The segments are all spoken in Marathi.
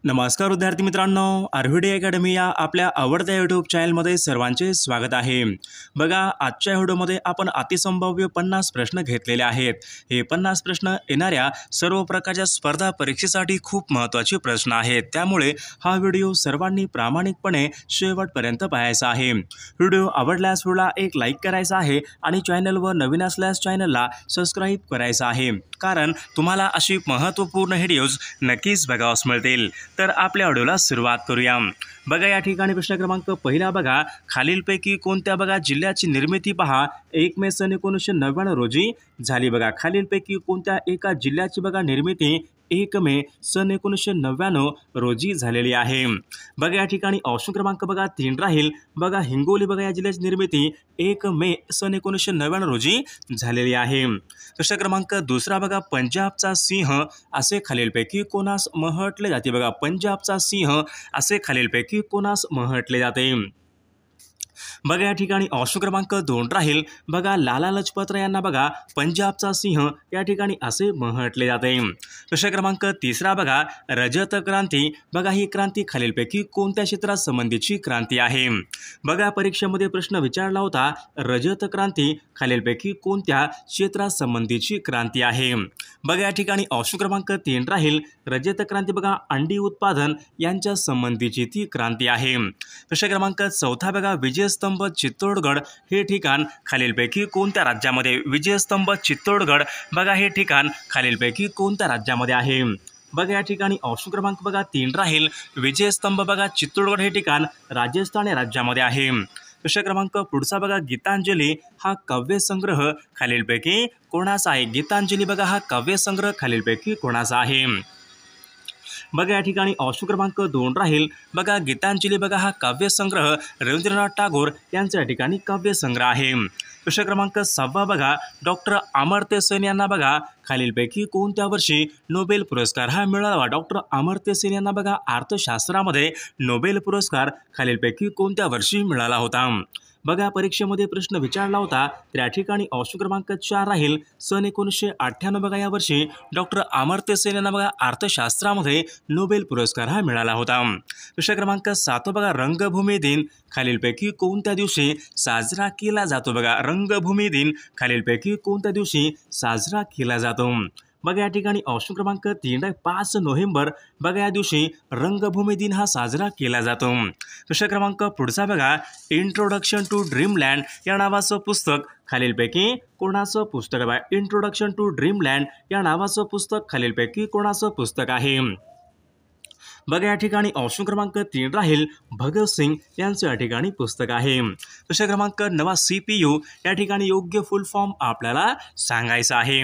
नमस्कार विद्यार्थी मित्रांनो, आरव्हीडी अकॅडमी या आपल्या आवडत्या यूट्यूब चॅनलमध्ये सर्वांचे स्वागत आहे। बघा, आजच्या व्हिडिओमध्ये आपण अतिसंभाव्य 50 प्रश्न घेतलेले आहेत। हे 50 प्रश्न येणाऱ्या सर्व प्रकारच्या स्पर्धा परीक्षेसाठी खूप महत्त्वाचे प्रश्न आहेत, त्यामुळे हा व्हिडिओ सर्वांनी प्रामाणिकपणे शेवटपर्यंत पाहायचा आहे। व्हिडिओ आवडल्यास व्हिडिओला एक लाईक करायचा आहे आणि चॅनलवर नवीन असल्यास चॅनलला सबस्क्राईब करायचं आहे, कारण तुम्हाला अशी महत्त्वपूर्ण व्हिडिओज नक्कीच बघावयास मिळतील। तर आपल्या व्हिडिओला सुरुवात करूया। बघा, या ठिकाणी प्रश्न क्रमांक पहिला बघा, खालीलपैकी कोणत्या बघा जिल्ह्याची निर्मिती पहा 1 मे सन 1999 रोजी झाली। बघा, खालीलपैकी कोणत्या एका जिल्ह्याची बघा निर्मिती 1 मे सन 1999 रोजी झालेली आहे। बघा, या ठिकाणी ऑप्शन क्रमांक बघा 3 राहील। बघा, हिंगोली बघा या जिल्ह्याची निर्मिती 1 मे सन 1999 रोजी झालेली आहे। प्रश्न क्रमांक दुसरा बघा, पंजाबचा सिंह असे खालीलपैकी कोणास म्हटले जाते। बघा, पंजाबचा सिंह असे खालीलपैकी कोणास म्हटले जाते। बघा, या ठिकाणी ऑप्शन क्रमांक 2 राहील। बघा, लाला लजपत राय यांना बघा पंजाबचा सिंह या ठिकाणी असे म्हटले जाते। प्रश्न क्रमांक तिसरा बघा, रजत क्रांती बघा ही क्रांती खालीलपैकी कोणत्या क्षेत्रात संबंधीची क्रांती आहे। बघा, परीक्षेमध्ये प्रश्न विचारला होता, रजत क्रांती खालीलपैकी कोणत्या क्षेत्रात संबंधीची क्रांती आहे। बघा, या ठिकाणी ऑप्शन क्रमांक 3 राहील। रजत क्रांती बघा अंडी उत्पादन यांच्या संबंधीची ती क्रांती आहे। प्रश्न क्रमांक चौथा बघा, विजयस्तंभ चित्तोडगड हे ठिकाण खालीलपैकी कोणत्या राज्यामध्ये। विजयस्तंभ चित्तोडगड बघा हे ठिकाण खालीलपैकी कोणत्या राज्यामध्ये आहे। बघा, या ठिकाणी ऑप्शन क्रमांक बघा 3 राहील। विजयस्तंभ बघा चित्तोडगड हे ठिकाण राजस्थान या राज्यामध्ये आहे। प्रश्न क्रमांक पुढचा बघा, गीतांजली हा काव्यसंग्रह खालीलपैकी कोणाचा आहे। गीतांजली बघा हा काव्यसंग्रह खालीलपैकी कोणाचा आहे। बघा, या ठिकाणी ऑप्शन क्रमांक 2 राहील। बघा, गीतांजली बघा हा काव्यसंग्रह रवींद्रनाथ टागोर यांच्या ठिकाणी काव्यसंग्रह आहे। प्रश्न क्रमांक 6 बघा, डॉक्टर अमर्त्य सेन यांना बघा खालीलपैकी कोणत्या वर्षी नोबेल पुरस्कार हा मिळाला। डॉक्टर अमर्त्य सेन यांना बघा अर्थशास्त्रामध्ये नोबेल पुरस्कार खालीलपैकी कोणत्या वर्षी मिळाला होता। बघा, परीक्षेमध्ये प्रश्न विचारला होता, त्या ठिकाणी ऑप्शन क्रमांक 4 राहील। सन 1998 बघा या वर्षी डॉक्टर अमर्त्य सेन यांना बघा अर्थशास्त्रामध्ये नोबेल पुरस्कार हा मिळाला होता। प्रश्न क्रमांक 7 बघा, रंगभूमी दिन खालीलपैकी कोणत्या दिवशी साजरा केला जातो। बघा, रंगभूमी दिन खालीलपैकी कोणत्या दिवशी साजरा केला जातो। बघा, या ठिकाणी ऑप्शन क्रमांक 3 5 नोव्हेंबर बघा या दिवशी रंगभूमी दिन हा साजरा केला जातो। प्रश्न क्रमांक पुढचा बघा, इंट्रोडक्शन टू ड्रीमलँड या नावाचं पुस्तक खालीलपैकी कोणाचं पुस्तक आहे। इंट्रोडक्शन टू ड्रीमलँड या नावाचं पुस्तक खालीलपैकी कोणाचं पुस्तक आहे। बघा, या ठिकाणी ऑप्शन क्रमांक 3 राहील। भगतसिंग यांचं या ठिकाणी पुस्तक आहे। प्रश्न क्रमांक 9 CPU या ठिकाणी योग्य फुल फॉर्म आपल्याला सांगायचा आहे।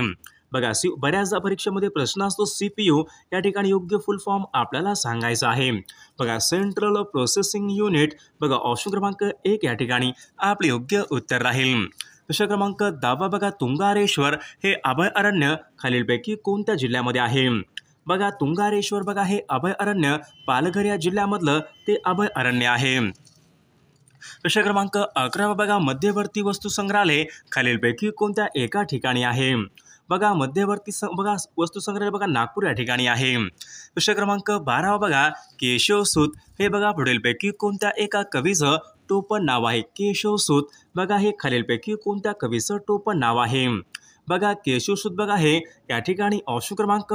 बघा, बऱ्याचदा परीक्षेमध्ये प्रश्न असतो CPU या ठिकाणी योग्य फुल फॉर्म आपल्याला सांगायचा आहे। बघा, सेंट्रल प्रोसेसिंग युनिट बघा ऑप्शन क्रमांक 1 या ठिकाणी आपले योग्य उत्तर राहील। प्रश्न क्रमांक 10 बघा, तुंगारेश्वर हे अभयारण्य खालीलपैकी कोणत्या जिल्ह्यामध्ये आहे। बघा, तुंगारेश्वर बघा हे अभयारण्य पालघर या जिल्ह्यामधलं ते अभयारण्य आहे। प्रश्न क्रमांक 11 बघा, मध्यवर्ती वस्तू संग्रहालय खालीलपैकी कोणत्या एका ठिकाणी आहे। बघा, मध्यवर्ती बघा वस्तू संग्रहालय बघा नागपूर या ठिकाणी आहे। प्रश्न क्रमांक 12 बघा, केशवसूत हे बघा पुढीलपैकी कोणत्या एका कवीचं टोपण नाव आहे। केशवसूत बघा हे खालीलपैकी कोणत्या कवीचं टोपण नाव आहे। बघा, केशवसूत बघा हे या ठिकाणी ऑप्शन क्रमांक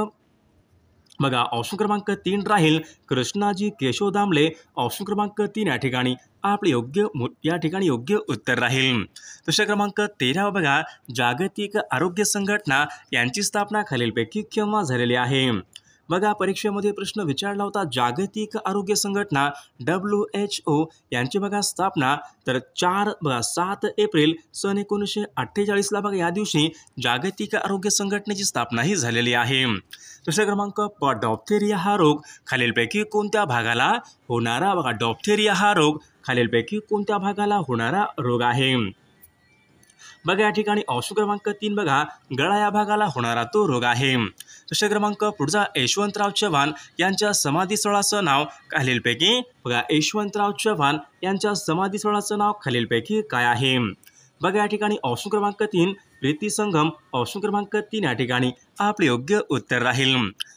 बघा ऑप्शन क्रमांक 3 राहील। कृष्णाजी केशव दामले ऑप्शन क्रमांक 3 या ठिकाणी आपले योग्य उत्तर राहील। प्रश्न क्रमांक 13 बघा, जागतिक आरोग्य संघटना यांची स्थापना खालीलपैकी केव्हा झालेली आहे। बघा, परीक्षेमध्ये प्रश्न विचारला होता, जागतिक आरोग्य संघटना WHO यांची बघा स्थापना तर 7 एप्रिल सन 1948 बघा या दिवशी जागतिक आरोग्य संघटनेची स्थापना ही झालेली आहे। प्रश्न क्रमांक डिप्थेरिया हा रोग खालीलपैकी कोणत्या भागाला होणारा बघा डिप्थेरिया हा रोग खालीलपैकी कोणत्या भागाला होणारा रोग आहे। बघा, या ठिकाणी ऑप्शन क्रमांक 3 बघा, गळा या भागाला होणारा तो रोग आहे। प्रश्न क्रमांक पुढचा, यशवंतराव चव्हाण यांच्या समाधीस्थळाचं नाव खालीलपैकी बघा यशवंतराव चव्हाण यांच्या समाधीस्थळाचं नाव खालीलपैकी काय आहे। बघा, या ठिकाणी ऑप्शन क्रमांक 3 प्रीती संगम ऑप्शन क्रमांक 3 या ठिकाणी आपले योग्य उत्तर राहील।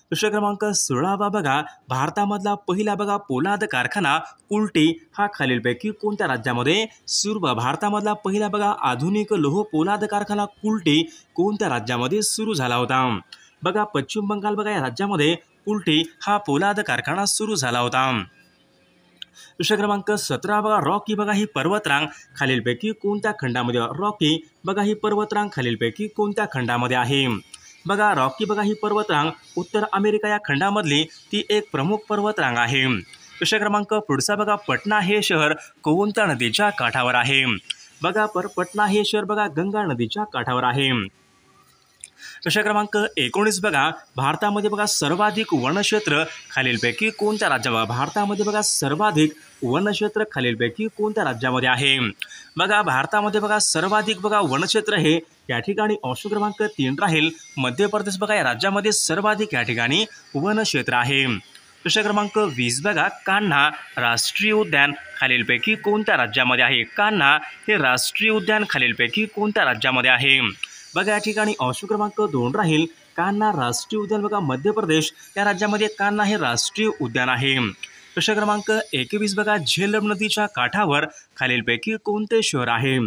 प्रश्न क्रमांक 16 बघा, भारतामधला पहिला बघा पोलाद कारखाना कुल्टी हा खालीलपैकी कोणत्या राज्यामध्ये सुरू भारतामधला पहिला बघा आधुनिक लोह पोलाद कारखाना कुल्टी कोणत्या राज्यामध्ये सुरू झाला होता? बघा पश्चिम बंगाल बघा या राज्यामध्ये कुल्टी हा पोलाद कारखाना सुरू झाला होता। प्रश्न क्रमांक 17 बघा, रॉकी बघा ही पर्वतरांग खालीलपैकी कोणत्या खंडामध्ये रॉकी बघा ही पर्वतरांग खालीलपैकी कोणत्या खंडामध्ये आहे? बघा रॉकी बघा ही पर्वतरांग उत्तर अमेरिका या खंडामधली ती एक प्रमुख पर्वतरांग आहे। प्रश्न क्रमांक पुढचा बघा, पटना हे शहर कोणत्या नदीच्या काठावर आहे? बघा पटना हे शहर बघा गंगा नदीच्या काठावर आहे। प्रश्न क्रमांक 19 बघा, भारतामध्ये बघा सर्वाधिक वनक्षेत्र खालीलपैकी कोणत्या राज्यामध्ये भारतामध्ये बघा सर्वाधिक वनक्षेत्र खालीलपैकी कोणत्या राज्यामध्ये आहे? बघा भारतामध्ये बघा सर्वाधिक बघा वनक्षेत्र हे या ठिकाणी ऑप्शन क्रमांक 3 राहील मध्य प्रदेश बघा या राज्यामध्ये सर्वाधिक या ठिकाणी वनक्षेत्र आहे। प्रश्न क्रमांक 20 बघा, कान्हा राष्ट्रीय उद्यान खालीलपैकी कोणत्या राज्यामध्ये आहे? कान्हा हे राष्ट्रीय उद्यान खालीलपैकी कोणत्या राज्यामध्ये आहे? बघा या ठिकाणी ऑप्शन क्रमांक 2 राहील कान्हा राष्ट्रीय उद्यान बघा मध्य प्रदेश या राज्यामध्ये कान्हा हे राष्ट्रीय उद्यान आहे। प्रश्न क्रमांक 21 बघा, झेलम नदीच्या काठावर खालीलपैकी कोणते शहर आहे?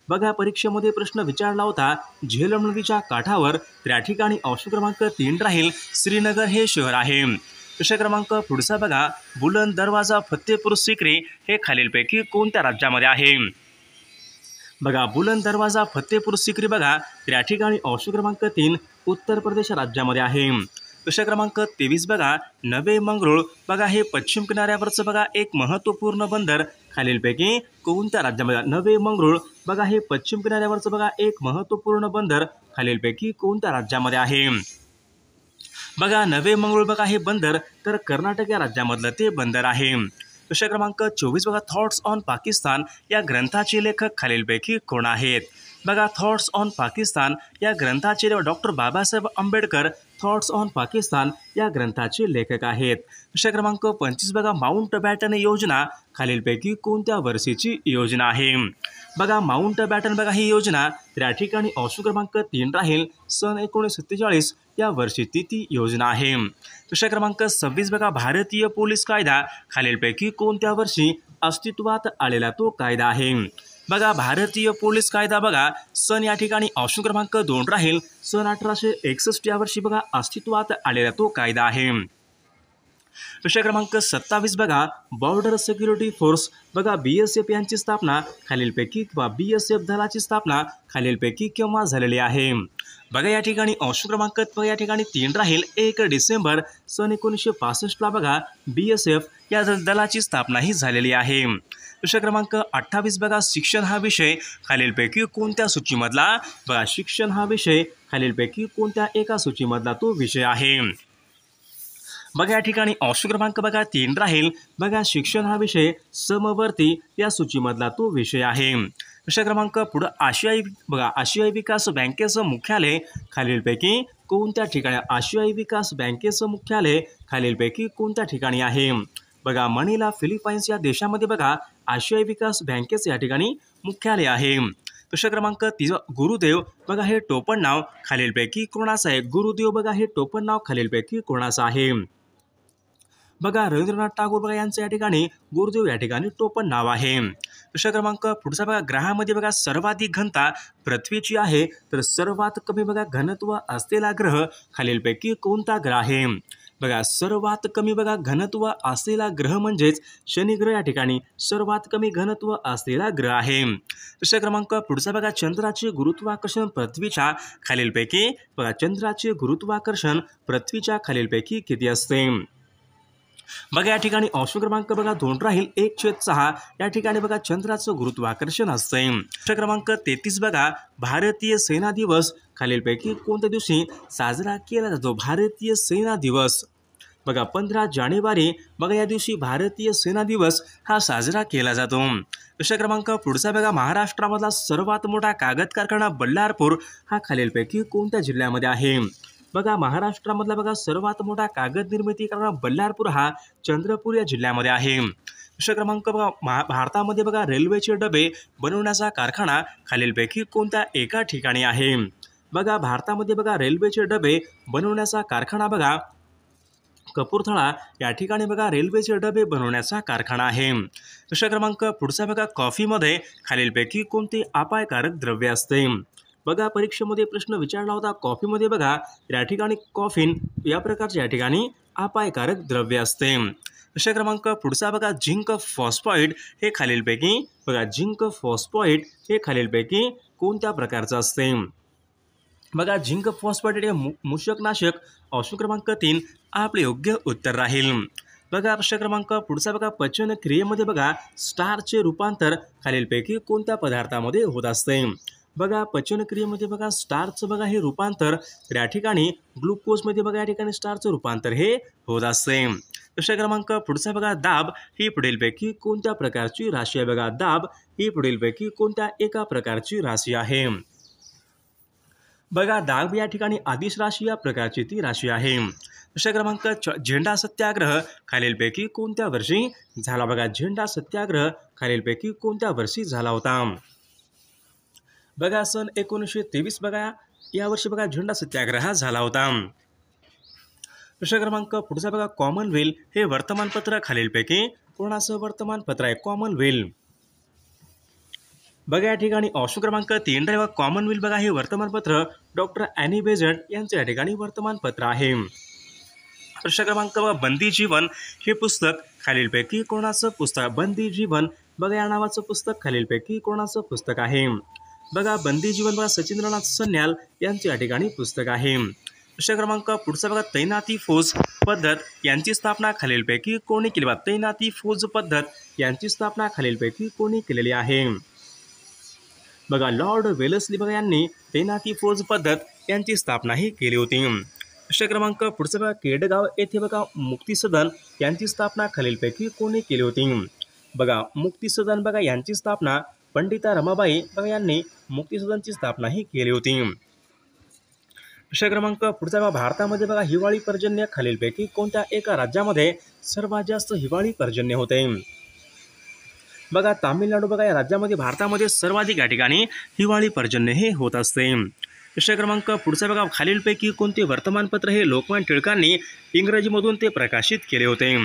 बघा परीक्षेमध्ये प्रश्न विचारला होता झेलम नदीच्या काठावर, तर या ठिकाणी ऑप्शन क्रमांक 3 राहील श्रीनगर हे शहर आहे। प्रश्न क्रमांक पुढचा बघा, बुलंद दरवाजा फतेपूर सिक्री हे खालीलपैकी कोणत्या राज्यामध्ये आहे? बघा बुलंद दरवाजा फतेपूर सिक्री बघा तर या ठिकाणी ऑप्शन क्रमांक 3 उत्तर प्रदेश राज्यामध्ये आहे। प्रश्न क्रमांक 23 बघा, नवे मंगरूळ बघा हे पश्चिम किनाऱ्यावरचं बघा एक महत्त्वपूर्ण बंदर खालीलपैकी कोणत्या राज्यामध्ये? नवे मंगरूळ बघा हे पश्चिम किनाऱ्यावरचं बघा एक महत्त्वपूर्ण बंदर खालीलपैकी कोणत्या राज्यामध्ये आहे? बघा नवे मंगरूळ बघा हे बंदर तर कर्नाटक या राज्यामधलं ते बंदर आहे। प्रश्न क्रमांक 24 बघा, थॉट्स ऑन पाकिस्तान या ग्रंथाचे लेखक खालीलपैकी कोण आहेत? बघा थॉट्स ऑन पाकिस्तान या ग्रंथाचे doctor Babasaheb Ambedkar thoughts on Pakistan या ग्रंथाचे लेखक आहेत। प्रश्न क्रमांक 25 बघा, माउंट बॅटन योजना खालीलपैकी कोणत्या वर्षीची योजना आहे? बघा माउंट बॅटन बघा ही योजना तर या ठिकाणी ऑप्शन क्रमांक 3 राहील सन 1947 या वर्षीची ती योजना आहे। प्रश्न क्रमांक 26 बघा, भारतीय पोलीस कायदा खालीलपैकी कोणत्या वर्षी अस्तित्वात आलेला तो कायदा आहे? बघा भारतीय पोलीस कायदा बघा सन या ठिकाणी ऑप्शन क्रमांक 2 राहील सन 1861 या वर्षी बघा अस्तित्वात आलेला तो कायदा आहे। प्रश्न क्रमांक 27 बघा, बॉर्डर सिक्युरिटी फोर्स बघा BSF यांची स्थापना खालीलपैकी किंवा BSF दलाची स्थापना खालीलपैकी केव्हा झालेली आहे? बघा या ठिकाणी ऑप्शन क्रमांक या ठिकाणी 3 राहील 1 डिसेंबर सन 1965 ला बघा BSF या दलाची स्थापना ही झालेली आहे। प्रश्न क्रमांक 28 बघा, शिक्षण हा विषय खालीलपैकी कोणत्या सूचीमधला? बघा शिक्षण हा विषय खालीलपैकी कोणत्या एका सूचीमधला तो विषय आहे? बघा या ठिकाणी ऑप्शन क्रमांक बघा 3 राहील बघा शिक्षण हा विषय समवर्ती या सूचीमधला तो विषय आहे। प्रश्न क्रमांक पुढे आशियाई विकास बँकेचं मुख्यालय खालीलपैकी कोणत्या ठिकाणी? आशियाई विकास बँकेचं मुख्यालय खालीलपैकी कोणत्या ठिकाणी आहे? बघा मनिला फिलिपाईन्स या देशामध्ये बघा आशियाई विकास बँकेचं या ठिकाणी मुख्यालय आहे। प्रश्न क्रमांक 3 गुरुदेव बघा हे टोपण नाव खालीलपैकी कोणाचं आहे? गुरुदेव बघा हे टोपण नाव खालीलपैकी कोणाचं आहे? बघा रवींद्रनाथ टागोर बघा यांचं या ठिकाणी गुरुदेव या ठिकाणी टोपण नाव आहे। प्रश्न क्रमांक पुढचा बघा, ग्रहामध्ये बघा सर्वाधिक घनता पृथ्वीची आहे तर सर्वात कमी बघा घनत्व असलेला ग्रह खालीलपैकी कोणता ग्रह आहे? बघा सर्वात कमी बघा घनत्व असलेला ग्रह म्हणजेच शनी ग्रह या ठिकाणी सर्वात कमी घनत्व असलेला ग्रह आहे। प्रश्न क्रमांक पुढचा बघा, चंद्राचे गुरुत्वाकर्षण पृथ्वीच्या खालीलपैकी बघा चंद्राचे गुरुत्वाकर्षण पृथ्वीच्या खालीलपैकी किती असते? बघा या ठिकाणी ऑप्शन क्रमांक बघा 2 राहील 1/6 या ठिकाणी बघा चंद्राचं गुरुत्वाकर्षण असते। प्रश्न क्रमांक 33 बघा, भारतीय सेना दिवस खालीलपैकी कोणत्या दिवशी साजरा केला जातो? भारतीय सेना दिवस बघा 15 जानेवारी बघा या दिवशी भारतीय सेना दिवस हा साजरा केला जातो। प्रश्न क्रमांक पुढचा बघा, महाराष्ट्रामधला सर्वात मोठा कागद कारखाना बल्लारपूर हा खालीलपैकी कोणत्या जिल्ह्यामध्ये आहे? बघा महाराष्ट्रामधला बघा सर्वात मोठा कागद निर्मिती कारखाना बल्लारपूर हा चंद्रपूर या जिल्ह्यामध्ये आहे। प्रश्न क्रमांक बघा भारतामध्ये बघा रेल्वेचे डबे बनवण्याचा कारखाना खालीलपैकी कोणत्या एका ठिकाणी आहे? बघा भारतामध्ये बघा रेल्वेचे डबे बनवण्याचा कारखाना बघा कपूरथळा या ठिकाणी बघा रेल्वेचे डबे बनवण्याचा कारखाना आहे. प्रश्न क्रमांक पुढचा बघा कॉफीमध्ये खालीलपैकी कोणते अपायकारक द्रव्य असते? बघा परीक्षेमध्ये प्रश्न विचारला होता कॉफीमध्ये बघा या ठिकाणी कॉफीन या प्रकारचे या ठिकाणी अपायकारक द्रव्य असते. प्रश्न क्रमांक पुढचा बघा झिंक फॉस्फाईड हे खालीलपैकी बघा झिंक फॉस्फाईड हे खालीलपैकी कोणत्या प्रकारचं असते? बघा झिंक फॉस्फेट हे मूषकनाशक. ऑप्शन क्रमांक 3 आपले योग्य उत्तर राहील. बघा प्रश्न क्रमांक पुढचा बघा पचन क्रियेमध्ये बघा स्टार्चचे रूपांतर खालीलपैकी कोणत्या पदार्थामध्ये होत असते? बघा पचन क्रियेमध्ये बघा स्टार्चचं बघा हे रूपांतर या ठिकाणी ग्लुकोजमध्ये बघा या ठिकाणी स्टार्चचं रूपांतर हे होत असते. प्रश्न क्रमांक पुढचा बघा दाब ही पुढीलपैकी कोणत्या प्रकारची राशी आहे? बघा दाब ही पुढीलपैकी कोणत्या एका प्रकारची राशी आहे? बघा दाब या ठिकाणी आदिश राशी या प्रकारची ती राशी आहे. प्रश्न क्रमांक झेंडा सत्याग्रह खालीलपैकी कोणत्या वर्षी झाला? बघा झेंडा सत्याग्रह खालीलपैकी कोणत्या वर्षी झाला होता? बघा सन 1923 बघा या वर्षी बघा झेंडा सत्याग्रह झाला होता. प्रश्न क्रमांक पुढचा बघा कॉमनवेल्थ हे वर्तमानपत्र खालीलपैकी कोणाचं वर्तमानपत्र आहे? कॉमनवेल्थ. बघा या ठिकाणी ऑप्शन क्रमांक 3 बघा कॉमनवेल्थ बघा हे वर्तमानपत्र डॉक्टर ॲनी बेझंट यांचे या ठिकाणी वर्तमानपत्र आहे. प्रश्न क्रमांक बघा बंदी जीवन हे पुस्तक खालीलपैकी कोणाचं पुस्तक? बंदी जीवन बघा या नावाचं पुस्तक खालीलपैकी कोणाचं पुस्तक आहे? बघा बंदी जीवन बघा सचिंद्रनाथ सन्याल यांचे या ठिकाणी पुस्तक आहे. प्रश्न क्रमांक पुढचा बघा तैनाती फौज पद्धत यांची स्थापना खालीलपैकी कोणी केली? बघा तैनाती फौज पद्धत यांची स्थापना खालीलपैकी कोणी केलेली आहे? बघा लॉर्ड वेलस्ली बघा यांनी तैनाती फौज पद्धत यांची स्थापना ही केली होती. प्रश्न क्रमांक पुढचा बघा केडगाव येथे बघा मुक्ती सदन यांची स्थापना खालीलपैकी कोणी केली होती? बघा मुक्ती सदन बघा यांची स्थापना पंडिता रमाबाई बघा यांनी मुक्ती सदनची स्थापना ही केली होती. प्रश्न क्रमांक पुढचा बघा भारतामध्ये बघा हिवाळी पर्जन्य खालीलपैकी कोणत्या एका राज्यामध्ये सर्वात जास्त हिवाळी पर्जन्य होते? बघा तामिळनाडू बघा या राज्यामध्ये भारतामध्ये सर्वाधिक या ठिकाणी हिवाळी पर्जन्य हे होत असते. प्रश्न क्रमांक पुढचा बघा खालीलपैकी कोणते वर्तमानपत्र हे लोकमान्य टिळकांनी इंग्रजीमधून ते प्रकाशित केले होते?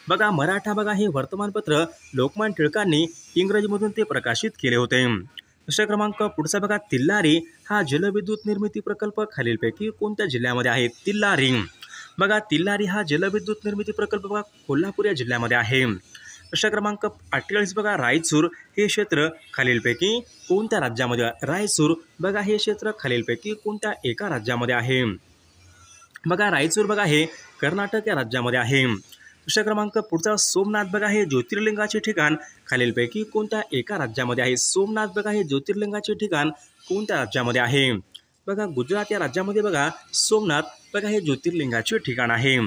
बघा मराठा बघा हे वर्तमानपत्र लोकमान्य टिळकांनी इंग्रजीमधून ते प्रकाशित केले होते. प्रश्न क्रमांक पुढचा बघा तिल्लारी हा जलविद्युत निर्मिती प्रकल्प खालीलपैकी कोणत्या जिल्ह्यामध्ये आहे? तिल्लारी. बघा तिल्लारी हा जलविद्युत निर्मिती प्रकल्प बघा कोल्हापूर या जिल्ह्यामध्ये आहे. प्रश्न क्रमांक 48 बघा रायचूर हे क्षेत्र खालीलपैकी कोणत्या राज्यामध्ये? रायचूर बघा हे क्षेत्र खालीलपैकी कोणत्या एका राज्यामध्ये आहे? बघा रायचूर बघा हे कर्नाटक या राज्यामध्ये आहे. प्रश्न क्रमांक पुढचा सोमनाथ बघा हे ज्योतिर्लिंगाचे ठिकाण खालीलपैकी कोणत्या एका राज्यामध्ये आहे? सोमनाथ बघा हे ज्योतिर्लिंगाचे ठिकाण कोणत्या राज्यामध्ये आहे? बघा गुजरात या राज्यामध्ये बघा सोमनाथ बघा हे ज्योतिर्लिंगाचे ठिकाण आहे.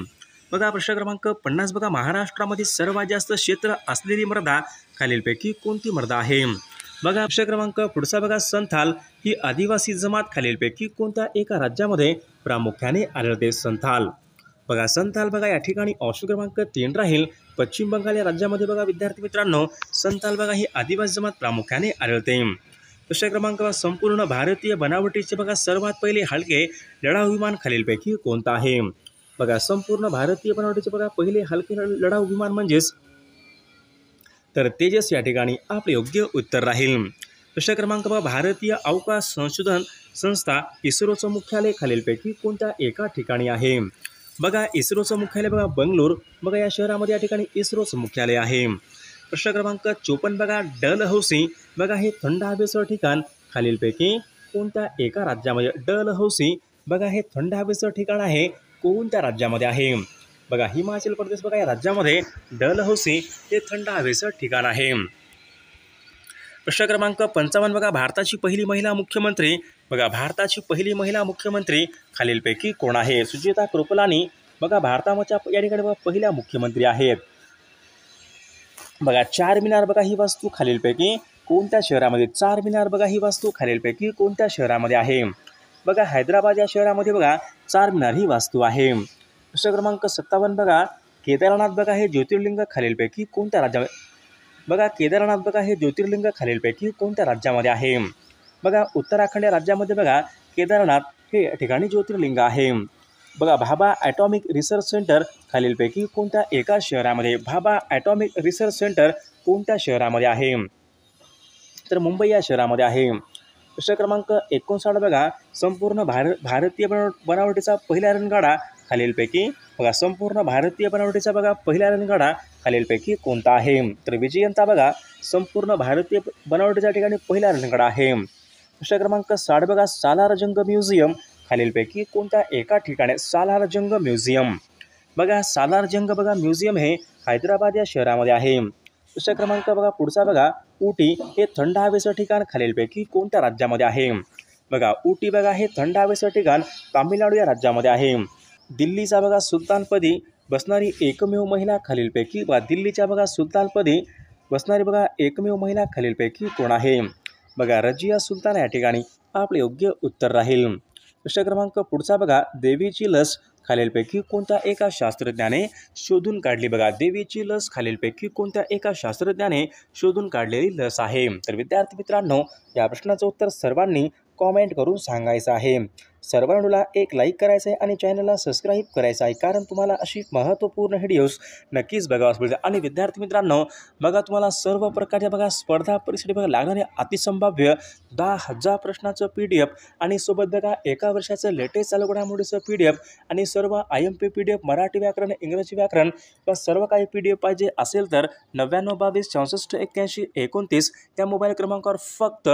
बघा प्रश्न क्रमांक 50 बघा महाराष्ट्रामध्ये सर्वात जास्त क्षेत्र असलेली मृदा खालीलपैकी कोणती मृदा आहे? बघा प्रश्न क्रमांक पुढचा बघा संथाल ही आदिवासी जमात खालीलपैकी कोणत्या एका राज्यामध्ये प्रामुख्याने आढळते? संथाल. बघा संथाल बघा या ठिकाणी ऑप्शन क्रमांक 3 राहील. पश्चिम बंगाल या राज्यामध्ये बघा विद्यार्थी मित्रांनो संथाल बघा ही आदिवासी जमात प्रामुख्याने आढळते. प्रश्न क्रमांक संपूर्ण भारतीय बनावटीचे बघा सर्वात पहिले हलके लढाऊ विमान खालीलपैकी कोणतं आहे? बघा संपूर्ण भारतीय बनावटीचे बघा पहिले हलके लढाऊ विमान म्हणजेच तर तेजस या ठिकाणी आपले योग्य उत्तर राहील. प्रश्न क्रमांक बघा भारतीय अवकाश संशोधन संस्था इस्रोचं मुख्यालय खालीलपैकी कोणत्या एका ठिकाणी आहे? बघा इस्रोचं मुख्यालय बघा बंगलोर बघा या शहरामध्ये या ठिकाणी इस्रोचं मुख्यालय आहे. प्रश्न क्रमांक 54 बघा डलहौसी बघा हे थंड हवेचं ठिकाण खालीलपैकी कोणत्या एका राज्यामध्ये? डलहौसी बघा हे थंड हवेचं ठिकाण आहे कोणत्या राज्यामध्ये आहे? बघा हिमाचल प्रदेश बघा या राज्यामध्ये डलहौसी हे थंड हवेचं ठिकाण आहे. प्रश्न क्रमांक 55 बघा भारताची पहिली महिला मुख्यमंत्री बघा भारताची पहिली महिला मुख्यमंत्री खालीलपैकी कोण आहे? सुचेता कृपलानी बघा भारताच्या या ठिकाणी बघा पहिल्या मुख्यमंत्री आहेत. बघा चारमिनार बघा ही वास्तू खालीलपैकी कोणत्या शहरामध्ये? चारमिनार बघा ही वास्तू खालीलपैकी कोणत्या शहरामध्ये आहे? बघा हैदराबाद या शहरामध्ये बघा चारमिनार ही वास्तू आहे. प्रश्न क्रमांक 57 बघा केदारनाथ बघा हे ज्योतिर्लिंग खालीलपैकी कोणत्या राज्यामध्ये? बघा केदारनाथ बघा हे ज्योतिर्लिंग खालीलपैकी कोणत्या राज्यामध्ये आहे? बघा उत्तराखंड या राज्यामध्ये बघा केदारनाथ हे या ठिकाणी ज्योतिर्लिंग आहे. बघा भाभा ॲटॉमिक रिसर्च सेंटर खालीलपैकी कोणत्या एका शहरामध्ये? भाभा ॲटॉमिक रिसर्च सेंटर कोणत्या शहरामध्ये आहे? तर मुंबई या शहरामध्ये आहे. प्रश्न क्रमांक 59 बघा संपूर्ण भारतीय बनावटीचा पहिला रणगाडा खालीलपैकी बघा संपूर्ण भारतीय बनावटीचा बघा पहिला रणगाडा खालीलपैकी कोणता आहे? तर विजयंता बघा संपूर्ण भारतीय बनावटीच्या ठिकाणी पहिला रणगाडा आहे. प्रश्न क्रमांक 60 बघा सालार जंग म्युझियम खालीलपैकी कोणत्या एका ठिकाणी? सालार जंग म्युझियम बघा सालार जंग बघा म्युझियम हे हैदराबाद या शहरामध्ये आहे. प्रश्न क्रमांक बघा पुढचा बघा उटी हे थंड हवेचं ठिकाण खालीलपैकी कोणत्या राज्यामध्ये आहे? बघा उटी बघा हे थंड हवेचं ठिकाण तामिळनाडू या राज्यामध्ये आहे. दिल्लीचा बघा सुलतानपदी बसणारी एकमेव महिला खालीलपैकी बघा दिल्लीच्या बघा सुलतानपदी बसणारी बघा एकमेव महिला खालीलपैकी कोण आहे? बघा रजिया सुलतान या ठिकाणी आपले योग्य उत्तर राहील. प्रश्न क्रमांक पुढचा बघा देवीची लस खालीलपैकी कोणत्या एका शास्त्रज्ञाने शोधून काढली? बघा देवीची लस खालीलपैकी कोणत्या एका शास्त्रज्ञाने शोधून काढलेली लस आहे? तर विद्यार्थी मित्रांनो या प्रश्नाचं उत्तर सर्वांनी कॉमेंट करून सांगायचं आहे. सर्वांना एक लाईक करायचं आहे आणि चॅनलला सबस्क्राईब करायचं आहे, कारण तुम्हाला अशी महत्त्वपूर्ण व्हिडिओज नक्कीच बघावास मिळते. आणि विद्यार्थी मित्रांनो बघा तुम्हाला सर्व प्रकारच्या बघा स्पर्धा परीक्षेसाठी बघा लागणारे अतिसंभाव्य 10,000 प्रश्नाचं PDF आणि सोबत बघा एका वर्षाचं लेटेस्ट चालू घडामोडीचं PDF आणि सर्व IMP PDF मराठी व्याकरण इंग्रजी व्याकरण व सर्व काही PDF पाहिजे असेल तर 99 22 64 81 29 या मोबाईल क्रमांकावर फक्त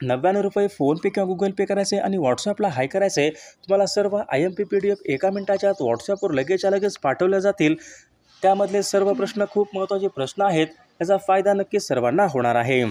99 रुपये फोनपे किंवा गुगल पे करायचे आणि व्हॉट्सअपला हाय करायचे. तुम्हाला सर्व IMP PDF एका मिनिटाच्या आत व्हॉट्सअपवर लगेच पाठवले जातील. त्यामधले सर्व प्रश्न खूप महत्त्वाचे प्रश्न आहेत. याचा फायदा नक्कीच सर्वांना होणार आहे.